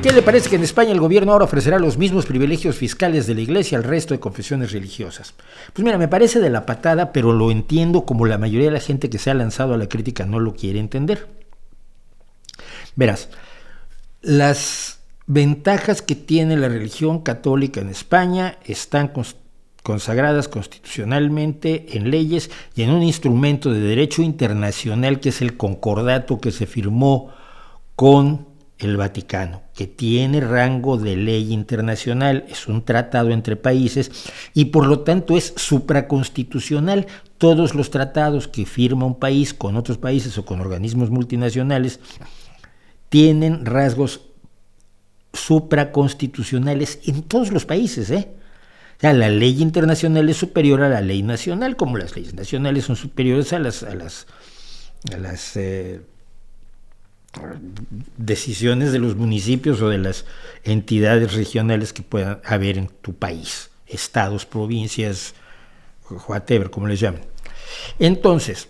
qué le parece que en España el gobierno ahora ofrecerá los mismos privilegios fiscales de la Iglesia al resto de confesiones religiosas? Pues mira, me parece de la patada, pero lo entiendo como la mayoría de la gente que se ha lanzado a la crítica no lo quiere entender. Verás, las ventajas que tiene la religión católica en España están consagradas constitucionalmente en leyes y en un instrumento de derecho internacional que es el concordato que se firmó con el Vaticano, que tiene rango de ley internacional, es un tratado entre países y por lo tanto es supraconstitucional. Todos los tratados que firma un país con otros países o con organismos multinacionales tienen rasgos supraconstitucionales en todos los países, O sea, la ley internacional es superior a la ley nacional, como las leyes nacionales son superiores a las decisiones de los municipios o de las entidades regionales que puedan haber en tu país, estados, provincias, whatever, como les llamen. Entonces,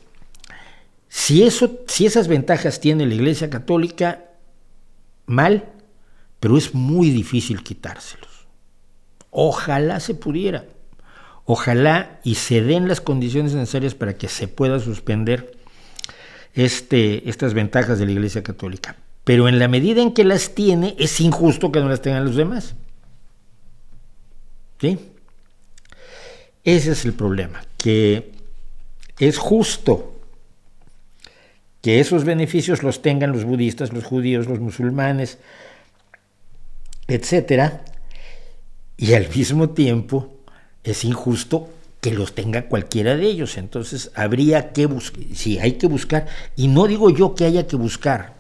si esas ventajas tiene la Iglesia Católica, mal, pero es muy difícil quitárselos. Ojalá se pudiera, ojalá y se den las condiciones necesarias para que se pueda suspender estas ventajas de la Iglesia Católica, pero en la medida en que las tiene, es injusto que no las tengan los demás. ¿Sí? Ese es el problema, que es justo que esos beneficios los tengan los budistas, los judíos, los musulmanes, etcétera, y al mismo tiempo es injusto que los tenga cualquiera de ellos. Entonces habría que buscar, sí, hay que buscar, y no digo yo que haya que buscar,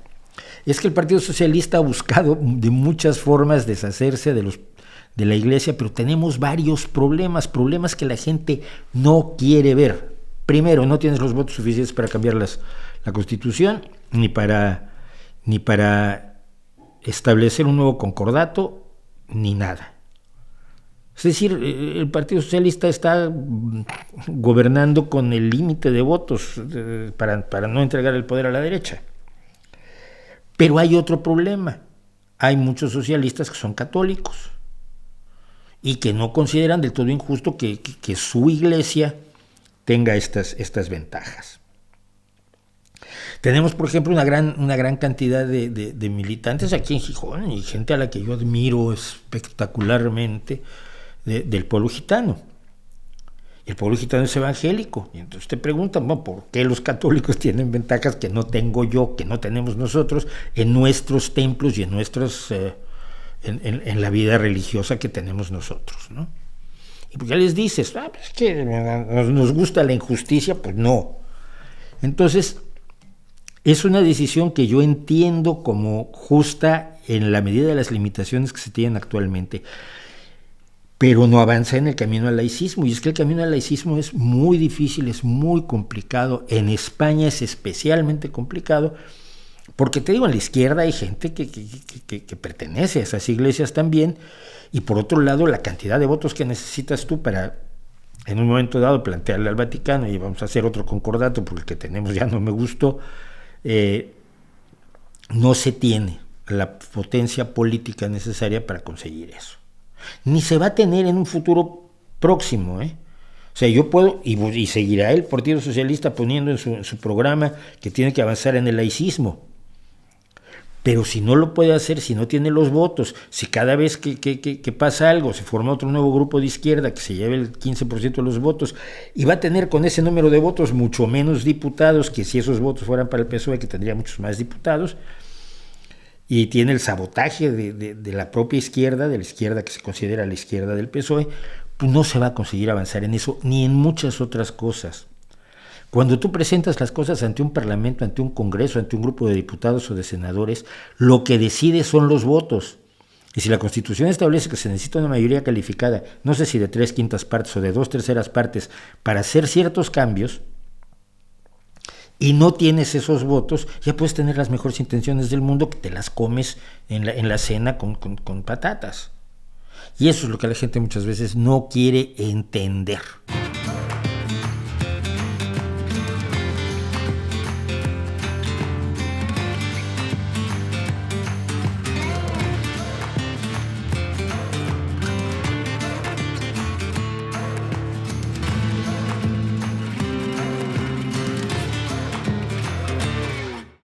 es que el Partido Socialista ha buscado de muchas formas deshacerse de la Iglesia, pero tenemos varios problemas que la gente no quiere ver. Primero, no tienes los votos suficientes para cambiar la Constitución, ni para establecer un nuevo concordato, ni nada. Es decir, el Partido Socialista está gobernando con el límite de votos para no entregar el poder a la derecha. Pero hay otro problema. Hay muchos socialistas que son católicos y que no consideran del todo injusto que su iglesia tenga estas ventajas. Tenemos, por ejemplo, una gran cantidad de militantes aquí en Gijón y gente a la que yo admiro espectacularmente, del pueblo gitano. El pueblo gitano es evangélico, y entonces te preguntan, bueno, ¿por qué los católicos tienen ventajas que no tengo yo, que no tenemos nosotros en nuestros templos y en en la vida religiosa que tenemos nosotros, ¿no? Y pues ya les dices, pues es que nos gusta la injusticia, pues no. Entonces, es una decisión que yo entiendo como justa en la medida de las limitaciones que se tienen actualmente, pero no avanza en el camino al laicismo, y es que el camino al laicismo es muy difícil, es muy complicado. En España es especialmente complicado, porque te digo, en la izquierda hay gente que pertenece a esas iglesias también, y por otro lado, la cantidad de votos que necesitas tú para, en un momento dado, plantearle al Vaticano, y vamos a hacer otro concordato, porque el que tenemos ya no me gustó, no se tiene la potencia política necesaria para conseguir eso. Ni se va a tener en un futuro próximo, O sea, yo puedo, y seguirá el Partido Socialista poniendo en su programa que tiene que avanzar en el laicismo. Pero si no lo puede hacer, si no tiene los votos, si cada vez que pasa algo se forma otro nuevo grupo de izquierda que se lleve el 15% de los votos, y va a tener con ese número de votos mucho menos diputados que si esos votos fueran para el PSOE, que tendría muchos más diputados, y tiene el sabotaje de la propia izquierda, de la izquierda que se considera la izquierda del PSOE, pues no se va a conseguir avanzar en eso, ni en muchas otras cosas. Cuando tú presentas las cosas ante un parlamento, ante un congreso, ante un grupo de diputados o de senadores, lo que decide son los votos. Y si la Constitución establece que se necesita una mayoría calificada, no sé si de 3/5 partes o de 2/3 partes, para hacer ciertos cambios, y no tienes esos votos, ya puedes tener las mejores intenciones del mundo, que te las comes en la cena con patatas. Y eso es lo que la gente muchas veces no quiere entender.